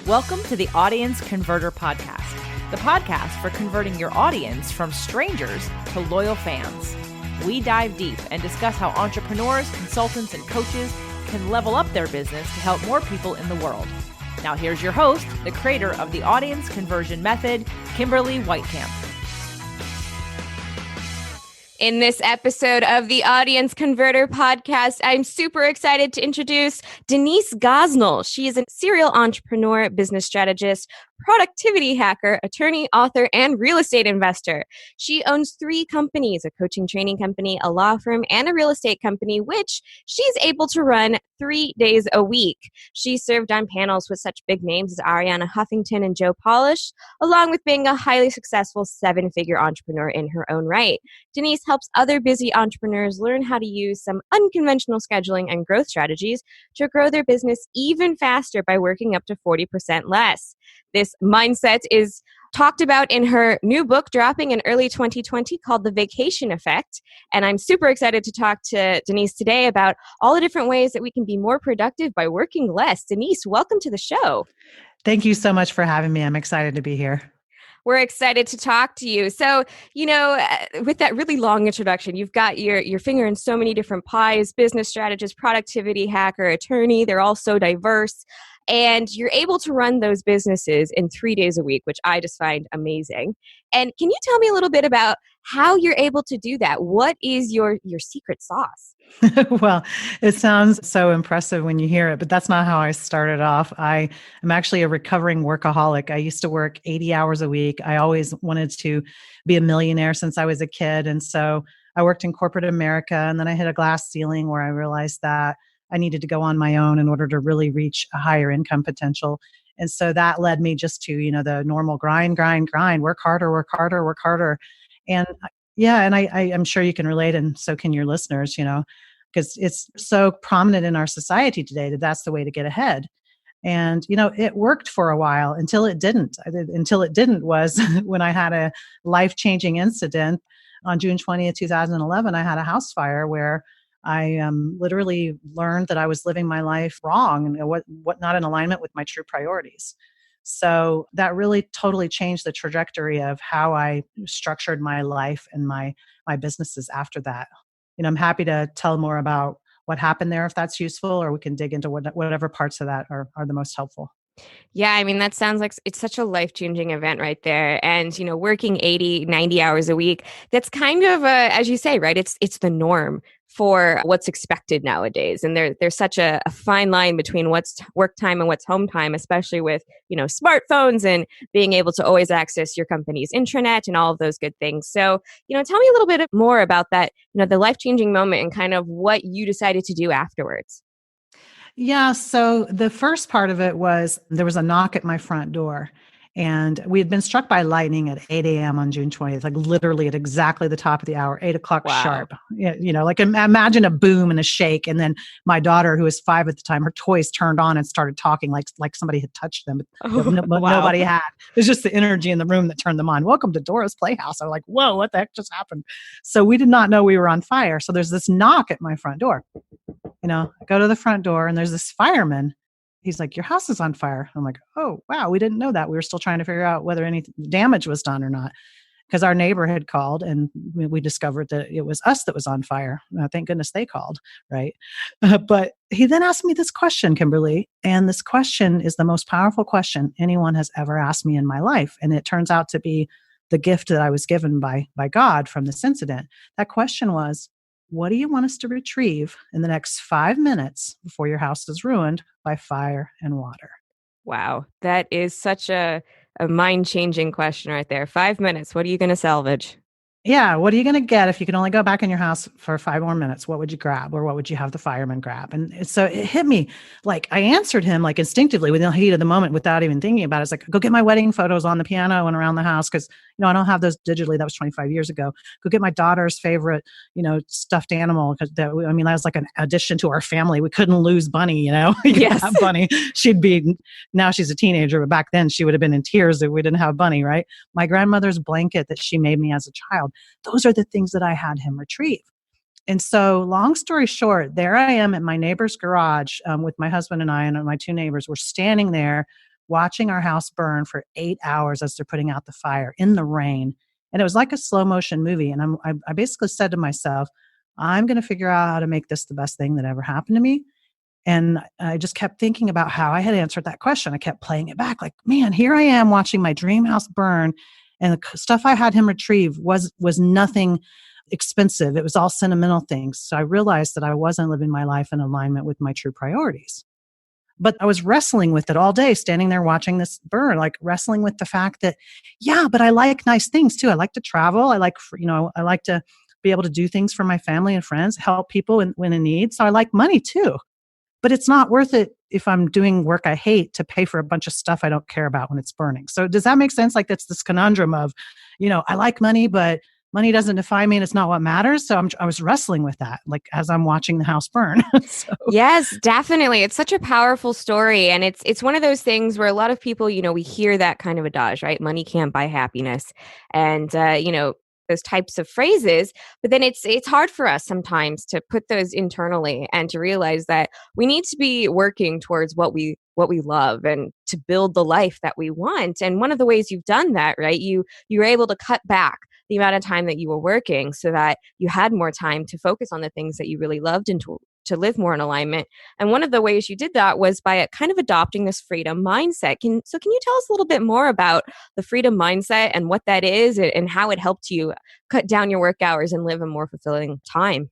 Welcome to the Audience Converter Podcast, the podcast for converting your audience from strangers to loyal fans. We dive deep and discuss how entrepreneurs, consultants, and coaches can level up their business to help more people in the world. Now here's your host, the creator of the audience conversion method, Kimberly Weitkamp. In this episode of the Audience Converter Podcast, I'm super excited to introduce Denise Gosnell. She is a serial entrepreneur, business strategist, productivity hacker, attorney, author, and real estate investor. She owns 3 companies, a coaching training company, a law firm, and a real estate company, which she's able to run 3 days a week. She served on panels with such big names as Ariana Huffington and Joe Polish, along with being a highly successful 7-figure entrepreneur in her own right. Denise helps other busy entrepreneurs learn how to use some unconventional scheduling and growth strategies to grow their business even faster by working up to 40% less. This mindset is talked about in her new book dropping in early 2020 called The Vacation Effect. And I'm super excited to talk to Denise today about all the different ways that we can be more productive by working less. Denise, welcome to the show. Thank you so much for having me. I'm excited to be here. We're excited to talk to you. So, with that really long introduction, you've got your finger in so many different pies: business strategist, productivity hacker, attorney. They're all so diverse. And you're able to run those businesses in 3 days a week, which I just find amazing. And can you tell me a little bit about how you're able to do that? What is your secret sauce? Well, it sounds so impressive when you hear it, but that's not how I started off. I am actually a recovering workaholic. I used to work 80 hours a week. I always wanted to be a millionaire since I was a kid. And so I worked in corporate America, and then I hit a glass ceiling where I realized that I needed to go on my own in order to really reach a higher income potential. And so that led me just to, the normal grind, work harder. And I'm sure you can relate, and so can your listeners, because it's so prominent in our society today that that's the way to get ahead. And, it worked for a while until it didn't. Until it didn't was when I had a life-changing incident on June 20th, 2011. I had a house fire where I literally learned that I was living my life wrong and what not in alignment with my true priorities. So that really totally changed the trajectory of how I structured my life and my businesses after that. I'm happy to tell more about what happened there if that's useful, or we can dig into whatever parts of that are the most helpful. Yeah, that sounds like it's such a life-changing event right there. And, working 80, 90 hours a week, that's kind of, as you say, right? It's the norm for what's expected nowadays. And there's such a fine line between what's work time and what's home time, especially with, smartphones and being able to always access your company's intranet and all of those good things. So, tell me a little bit more about that, the life-changing moment and kind of what you decided to do afterwards. Yeah. So the first part of it was there was a knock at my front door, and we had been struck by lightning at 8 a.m. on June 20th, like literally at exactly the top of the hour, 8 o'clock sharp. Like imagine a boom and a shake. And then my daughter, who was 5 at the time, her toys turned on and started talking like somebody had touched them. But nobody had. It was just the energy in the room that turned them on. Welcome to Dora's Playhouse. I'm like, whoa, what the heck just happened? So we did not know we were on fire. So there's this knock at my front door. I go to the front door, and there's this fireman. He's like, your house is on fire. I'm like, oh, wow, we didn't know that. We were still trying to figure out whether any damage was done or not, because our neighbor had called, and we discovered that it was us that was on fire. Thank goodness they called, right? But he then asked me this question, Kimberly, and this question is the most powerful question anyone has ever asked me in my life. And it turns out to be the gift that I was given by God from this incident. That question was, what do you want us to retrieve in the next 5 minutes before your house is ruined by fire and water? Wow. That is such a mind-changing question right there. 5 minutes. What are you going to salvage? Yeah. What are you going to get if you can only go back in your house for 5 more minutes? What would you grab, or what would you have the fireman grab? And so it hit me, like I answered him like instinctively within the heat of the moment without even thinking about it. It's like, go get my wedding photos on the piano and around the house. Cause I don't have those digitally. That was 25 years ago. Go get my daughter's favorite, stuffed animal. Cause that was like an addition to our family. We couldn't lose Bunny, Yes. Have Bunny. Now she's a teenager, but back then she would have been in tears if we didn't have Bunny, right? My grandmother's blanket that she made me as a child. Those are the things that I had him retrieve. And so long story short, there I am at my neighbor's garage with my husband and I and my 2 neighbors. We're standing there watching our house burn for 8 hours as they're putting out the fire in the rain. And it was like a slow motion movie. And I basically said to myself, I'm going to figure out how to make this the best thing that ever happened to me. And I just kept thinking about how I had answered that question. I kept playing it back like, man, here I am watching my dream house burn. And the stuff I had him retrieve was nothing expensive. It was all sentimental things. So I realized that I wasn't living my life in alignment with my true priorities. But I was wrestling with it all day, standing there watching this burn, like wrestling with the fact that, yeah, but I like nice things too. I like to travel. I like to be able to do things for my family and friends, help people when in need. So I like money too. But it's not worth it if I'm doing work I hate to pay for a bunch of stuff I don't care about when it's burning. So does that make sense? Like that's this conundrum of, I like money, but money doesn't define me and it's not what matters. So I was wrestling with that, like as I'm watching the house burn. So. Yes, definitely. It's such a powerful story. And it's one of those things where a lot of people, we hear that kind of adage, right? Money can't buy happiness. And, those types of phrases, but then it's hard for us sometimes to put those internally and to realize that we need to be working towards what we love and to build the life that we want. And one of the ways you've done that, right? You were able to cut back the amount of time that you were working so that you had more time to focus on the things that you really loved and to live more in alignment. And one of the ways you did that was by kind of adopting this freedom mindset. Can you tell us a little bit more about the freedom mindset and what that is and how it helped you cut down your work hours and live a more fulfilling time?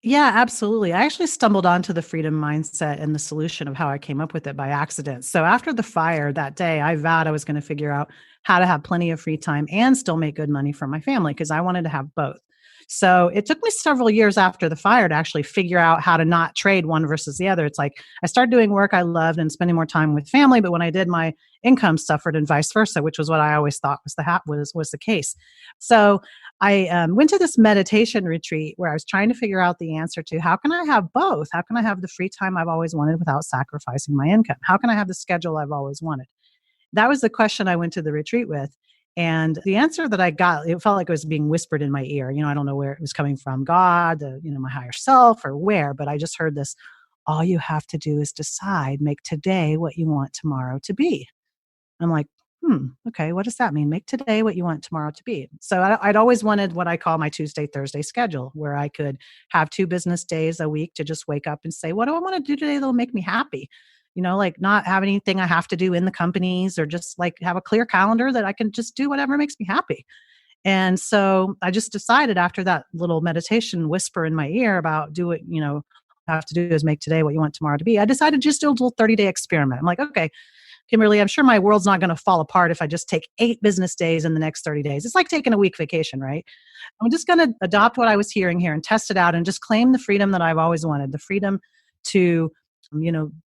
Yeah, absolutely. I actually stumbled onto the freedom mindset and the solution of how I came up with it by accident. So after the fire that day, I vowed I was going to figure out how to have plenty of free time and still make good money for my family because I wanted to have both. So it took me several years after the fire to actually figure out how to not trade one versus the other. It's like I started doing work I loved and spending more time with family, but when I did, my income suffered and vice versa, which was what I always thought was the case. So I went to this meditation retreat where I was trying to figure out the answer to how can I have both? How can I have the free time I've always wanted without sacrificing my income? How can I have the schedule I've always wanted? That was the question I went to the retreat with. And the answer that I got, it felt like it was being whispered in my ear. I don't know where it was coming from, God, my higher self or where, but I just heard this, all you have to do is decide, make today what you want tomorrow to be. I'm like, okay, what does that mean? Make today what you want tomorrow to be. So I'd always wanted what I call my Tuesday, Thursday schedule, where I could have 2 business days a week to just wake up and say, what do I want to do today that'll make me happy? Like not have anything I have to do in the companies or just like have a clear calendar that I can just do whatever makes me happy. And so I just decided after that little meditation whisper in my ear about do it, have to do is make today what you want tomorrow to be. I decided just do a little 30-day experiment. I'm like, okay, Kimberly, I'm sure my world's not going to fall apart if I just take 8 business days in the next 30 days. It's like taking a week vacation, right? I'm just going to adopt what I was hearing here and test it out and just claim the freedom that I've always wanted, the freedom to,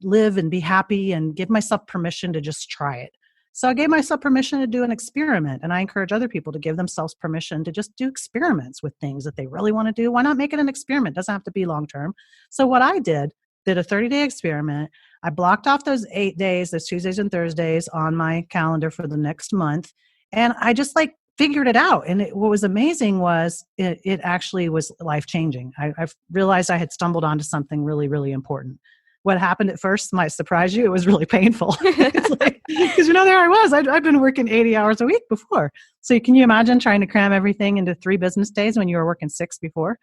live and be happy and give myself permission to just try it. So I gave myself permission to do an experiment, and I encourage other people to give themselves permission to just do experiments with things that they really want to do. Why not make it an experiment? It doesn't have to be long-term. So what I did a 30-day experiment. I blocked off those 8 days, those Tuesdays and Thursdays on my calendar for the next month. And I just figured it out. And what was amazing was it actually was life-changing. I realized I had stumbled onto something really, really important. What happened at first might surprise you. It was really painful. Because there I was. I'd been working 80 hours a week before. So can you imagine trying to cram everything into 3 business days when you were working 6 before?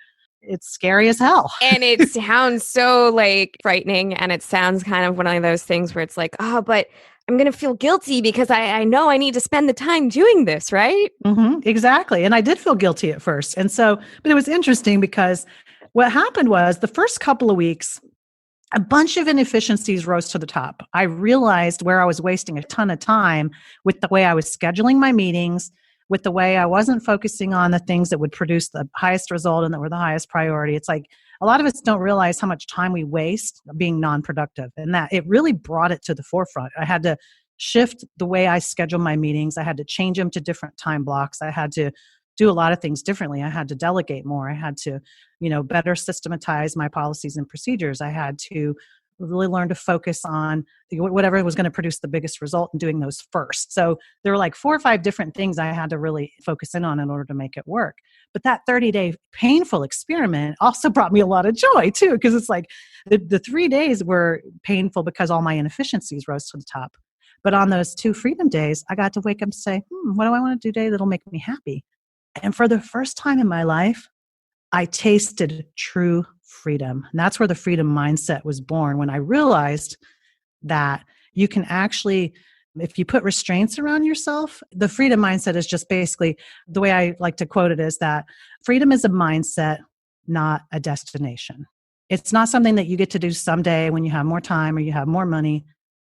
It's scary as hell. And it sounds so frightening. And it sounds kind of one of those things where it's like, oh, but I'm going to feel guilty because I know I need to spend the time doing this, right? Mm-hmm, exactly. And I did feel guilty at first. And so, but it was interesting because what happened was the first couple of weeks, a bunch of inefficiencies rose to the top. I realized where I was wasting a ton of time with the way I was scheduling my meetings, with the way I wasn't focusing on the things that would produce the highest result and that were the highest priority. It's like a lot of us don't realize how much time we waste being non-productive, and that it really brought it to the forefront. I had to shift the way I schedule my meetings. I had to change them to different time blocks. I had to do a lot of things differently. I had to delegate more. I had to, better systematize my policies and procedures. I had to really learn to focus on whatever was going to produce the biggest result and doing those first. So there were 4 or 5 different things I had to really focus in on in order to make it work. But that 30-day painful experiment also brought me a lot of joy too, because it's the 3 days were painful because all my inefficiencies rose to the top. But on those 2 freedom days, I got to wake up and say, what do I want to do today that'll make me happy? And for the first time in my life, I tasted true freedom. And that's where the freedom mindset was born, when I realized that you can actually, if you put restraints around yourself, the freedom mindset is just basically, the way I like to quote it is that freedom is a mindset, not a destination. It's not something that you get to do someday when you have more time or you have more money.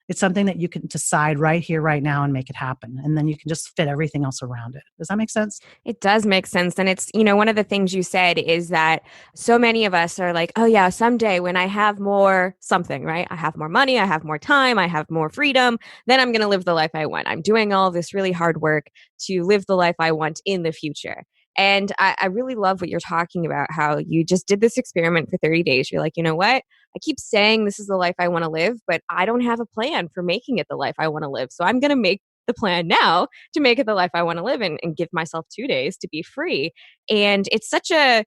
It's something that you can decide right here, right now, and make it happen. And then you can just fit everything else around it. Does that make sense? It does make sense. And it's, one of the things you said is that so many of us are like, oh yeah, someday when I have more something, right? I have more money, I have more time, I have more freedom, then I'm going to live the life I want. I'm doing all this really hard work to live the life I want in the future. And I really love what you're talking about, how you just did this experiment for 30 days. You're like, you know what? I keep saying this is the life I want to live, but I don't have a plan for making it the life I want to live. So I'm going to make the plan now to make it the life I want to live and give myself 2 days to be free. And it's such a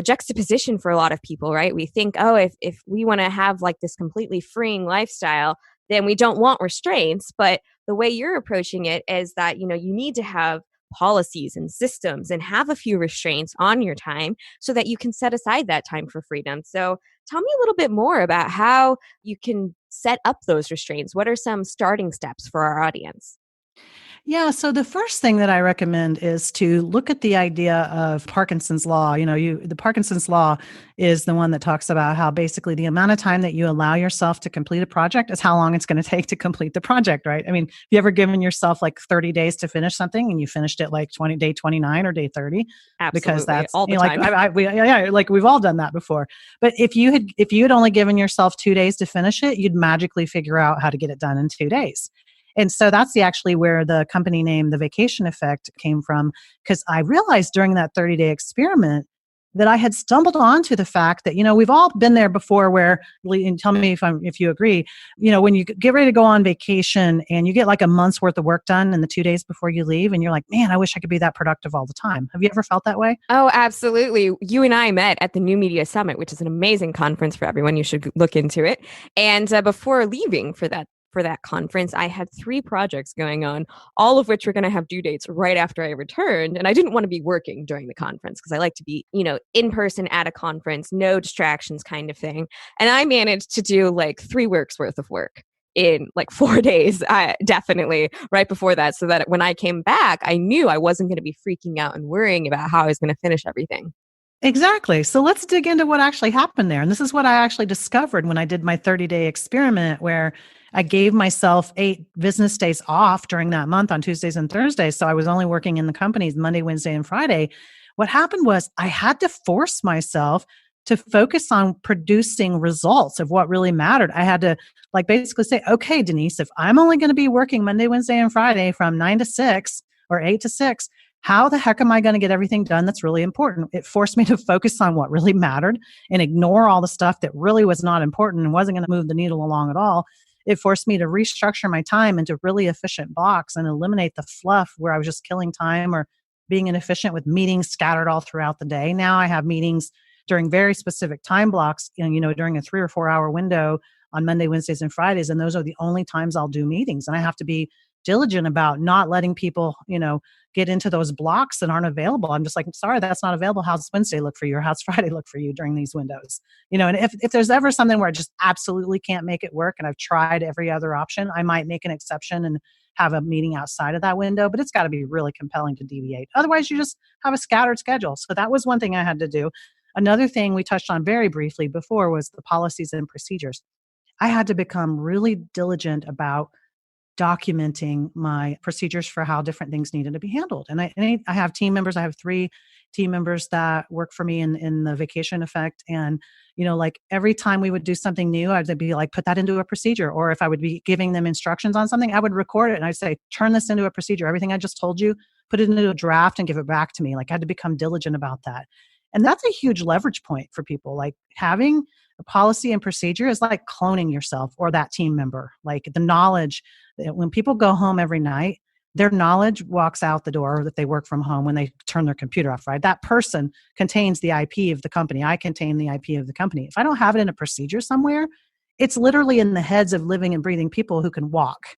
juxtaposition for a lot of people, right? We think, oh, if we want to have like this completely freeing lifestyle, then we don't want restraints. But the way you're approaching it is that, you need to have policies and systems and have a few restraints on your time so that you can set aside that time for freedom. So tell me a little bit more about how you can set up those restraints. What are some starting steps for our audience? Yeah. So the first thing that I recommend is to look at the idea of Parkinson's law. The Parkinson's law is the one that talks about how basically the amount of time that you allow yourself to complete a project is how long it's going to take to complete the project, right? I mean, have you ever given yourself like 30 days to finish something and you finished it like day 29 or day 30? Absolutely. Because that's all the time. Like we've all done that before. But if you had only given yourself 2 days to finish it, you'd magically figure out how to get it done in 2 days. And so that's actually where the company name, The Vacation Effect, came from, because I realized during that 30-day experiment that I had stumbled onto the fact that, we've all been there before where, and tell me if you agree, when you get ready to go on vacation and you get like a month's worth of work done in the 2 days before you leave, and you're like, man, I wish I could be that productive all the time. Have you ever felt that way? Oh, absolutely. You and I met at the New Media Summit, which is an amazing conference for everyone. You should look into it. And before leaving for that conference, I had 3 projects going on, all of which were going to have due dates right after I returned. And I didn't want to be working during the conference because I like to be, in person at a conference, no distractions kind of thing. And I managed to do like 3 weeks worth of work in like 4 days, definitely right before that. So that when I came back, I knew I wasn't going to be freaking out and worrying about how I was going to finish everything. Exactly. So let's dig into what actually happened there. And this is what I actually discovered when I did my 30-day experiment, where I gave myself 8 business days off during that month on Tuesdays and Thursdays. So I was only working in the companies Monday, Wednesday, and Friday. What happened was I had to force myself to focus on producing results of what really mattered. I had to basically say, okay, Denise, if I'm only going to be working Monday, Wednesday, and Friday from 9 to 6 or 8 to 6, how the heck am I going to get everything done that's really important? It forced me to focus on what really mattered and ignore all the stuff that really was not important and wasn't going to move the needle along at all. It forced me to restructure my time into really efficient blocks and eliminate the fluff where I was just killing time or being inefficient with meetings scattered all throughout the day. Now I have meetings during very specific time blocks, during a 3 or 4 hour window on Monday, Wednesdays, and Fridays. And those are the only times I'll do meetings. And I have to be diligent about not letting people, get into those blocks that aren't available. I'm just like, sorry, that's not available. How's Wednesday look for you? Or how's Friday look for you during these windows? And if there's ever something where I just absolutely can't make it work and I've tried every other option, I might make an exception and have a meeting outside of that window, but it's got to be really compelling to deviate. Otherwise, you just have a scattered schedule. So that was one thing I had to do. Another thing we touched on very briefly before was the policies and procedures. I had to become really diligent about documenting my procedures for how different things needed to be handled. And I have team members. I have 3 team members that work for me in the Vacation Effect. And, every time we would do something new, I'd be like, put that into a procedure. Or if I would be giving them instructions on something, I would record it and I'd say, turn this into a procedure. Everything I just told you, put it into a draft and give it back to me. I had to become diligent about that. And that's a huge leverage point for people. Having a policy and procedure is like cloning yourself or that team member. The knowledge that when people go home every night, their knowledge walks out the door that they work from home when they turn their computer off, right? That person contains the IP of the company. I contain the IP of the company. If I don't have it in a procedure somewhere, it's literally in the heads of living and breathing people who can walk.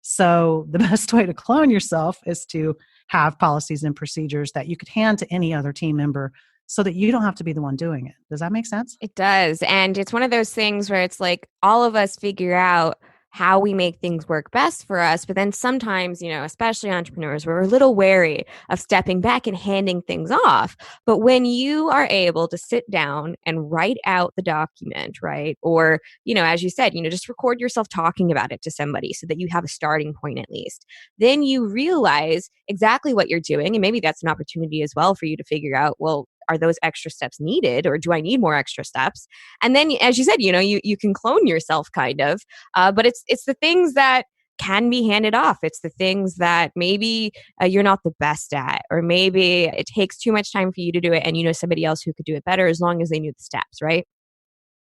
So the best way to clone yourself is to have policies and procedures that you could hand to any other team member so that you don't have to be the one doing it. Does that make sense? It does. And it's one of those things where it's like all of us figure out how we make things work best for us. But then sometimes, especially entrepreneurs, we're a little wary of stepping back and handing things off. But when you are able to sit down and write out the document, right? Or, as you said, just record yourself talking about it to somebody so that you have a starting point at least. Then you realize exactly what you're doing. And maybe that's an opportunity as well for you to figure out, well, are those extra steps needed, or do I need more extra steps? And then, as you said, you can clone yourself kind of, but it's the things that can be handed off. It's the things that maybe you're not the best at, or maybe it takes too much time for you to do it, and somebody else who could do it better as long as they knew the steps, right?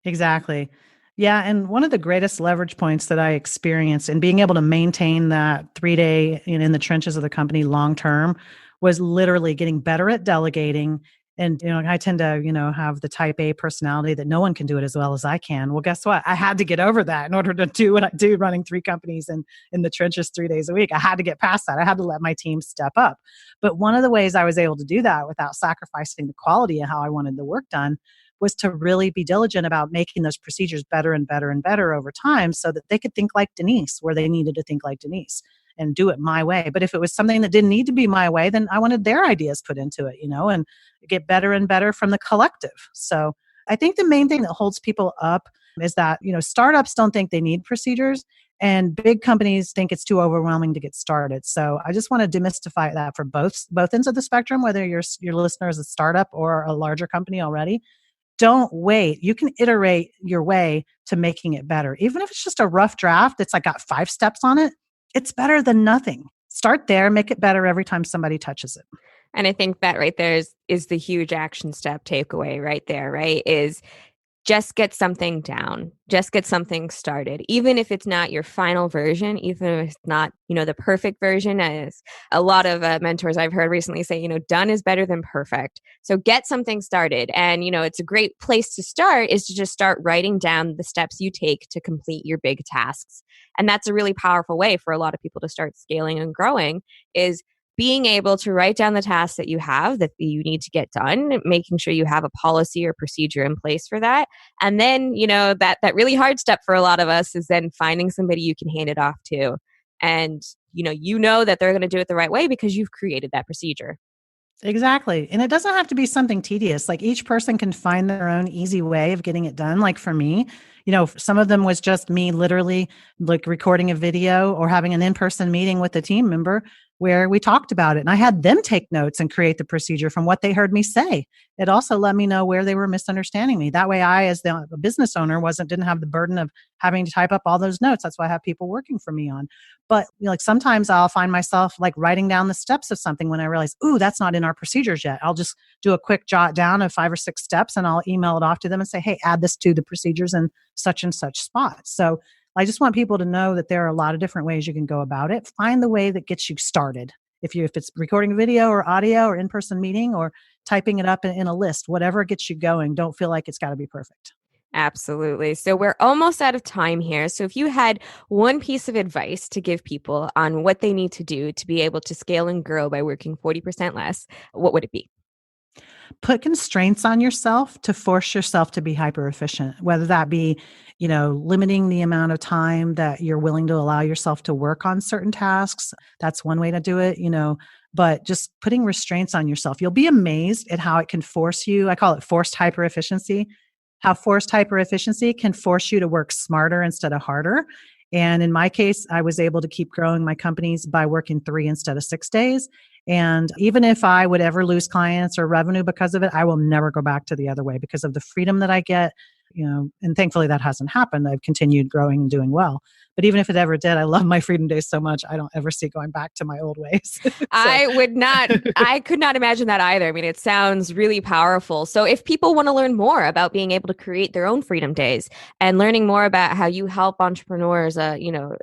Exactly. Yeah. And one of the greatest leverage points that I experienced in being able to maintain that 3-day in the trenches of the company long term was literally getting better at delegating. And, I tend to, have the type A personality that no one can do it as well as I can. Well, guess what? I had to get over that in order to do what I do running 3 companies in the trenches 3 days a week. I had to get past that. I had to let my team step up. But one of the ways I was able to do that without sacrificing the quality of how I wanted the work done was to really be diligent about making those procedures better and better and better over time so that they could think like Denise where they needed to think like Denise and do it my way. But if it was something that didn't need to be my way, then I wanted their ideas put into it, and get better and better from the collective. So I think the main thing that holds people up is that, startups don't think they need procedures and big companies think it's too overwhelming to get started. So I just want to demystify that for both ends of the spectrum, whether your listener is a startup or a larger company already. Don't wait. You can iterate your way to making it better. Even if it's just a rough draft that's got 5 steps on it, it's better than nothing. Start there, make it better every time somebody touches it. And I think that right there is the huge action step takeaway right there, right? Is just get something down, just get something started. Even if it's not your final version, even if it's not, the perfect version, as a lot of mentors I've heard recently say, done is better than perfect. So get something started. And, it's a great place to start is to just start writing down the steps you take to complete your big tasks. And that's a really powerful way for a lot of people to start scaling and growing is being able to write down the tasks that you have that you need to get done, making sure you have a policy or procedure in place for that. And then, that really hard step for a lot of us is then finding somebody you can hand it off to. And, that they're going to do it the right way because you've created that procedure. Exactly. And it doesn't have to be something tedious. Like each person can find their own easy way of getting it done. Like for me, some of them was just me literally like recording a video or having an in-person meeting with a team member where we talked about it. And I had them take notes and create the procedure from what they heard me say. It also let me know where they were misunderstanding me. That way I, as the business owner, didn't have the burden of having to type up all those notes. That's why I have people working for me on. But sometimes I'll find myself writing down the steps of something when I realize, ooh, that's not in our procedures yet. I'll just do a quick jot down of 5 or 6 steps and I'll email it off to them and say, hey, add this to the procedures in such and such spot. So I just want people to know that there are a lot of different ways you can go about it. Find the way that gets you started. If it's recording a video or audio or in-person meeting or typing it up in a list, whatever gets you going, don't feel like it's got to be perfect. Absolutely. So we're almost out of time here. So if you had one piece of advice to give people on what they need to do to be able to scale and grow by working 40% less, what would it be? Put constraints on yourself to force yourself to be hyper efficient, whether that be, limiting the amount of time that you're willing to allow yourself to work on certain tasks. That's one way to do it, but just putting restraints on yourself. You'll be amazed at how it can force you. I call it forced hyper efficiency. How forced hyper efficiency can force you to work smarter instead of harder. And in my case, I was able to keep growing my companies by working 3 instead of 6 days. And even if I would ever lose clients or revenue because of it, I will never go back to the other way because of the freedom that I get, and thankfully that hasn't happened. I've continued growing and doing well. But even if it ever did, I love my freedom days so much. I don't ever see going back to my old ways. I could not imagine that either. I mean, it sounds really powerful. So if people want to learn more about being able to create their own freedom days and learning more about how you help entrepreneurs,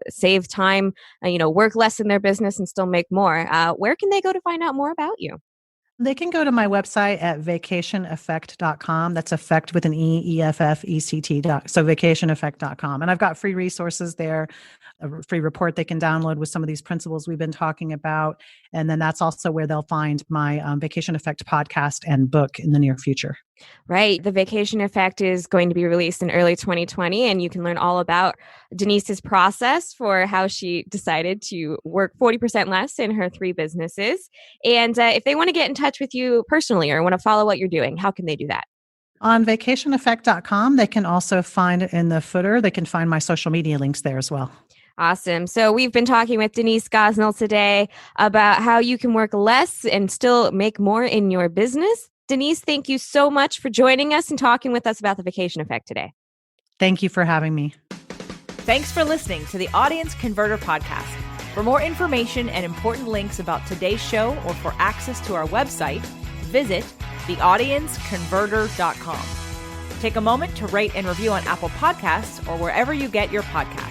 save time, work less in their business and still make more, where can they go to find out more about you? They can go to my website at vacationeffect.com. That's effect with an E, E-F-F-E-C-T. So vacationeffect.com. And I've got free resources there a free report they can download with some of these principles we've been talking about. And then that's also where they'll find my Vacation Effect podcast and book in the near future. Right. The Vacation Effect is going to be released in early 2020, and you can learn all about Denise's process for how she decided to work 40% less in her 3 businesses. And if they want to get in touch with you personally or want to follow what you're doing, how can they do that? On vacationeffect.com, they can also find in the footer, they can find my social media links there as well. Awesome. So we've been talking with Denise Gosnell today about how you can work less and still make more in your business. Denise, thank you so much for joining us and talking with us about the Vacation Effect today. Thank you for having me. Thanks for listening to the Audience Converter Podcast. For more information and important links about today's show or for access to our website, visit theaudienceconverter.com. Take a moment to rate and review on Apple Podcasts or wherever you get your podcasts.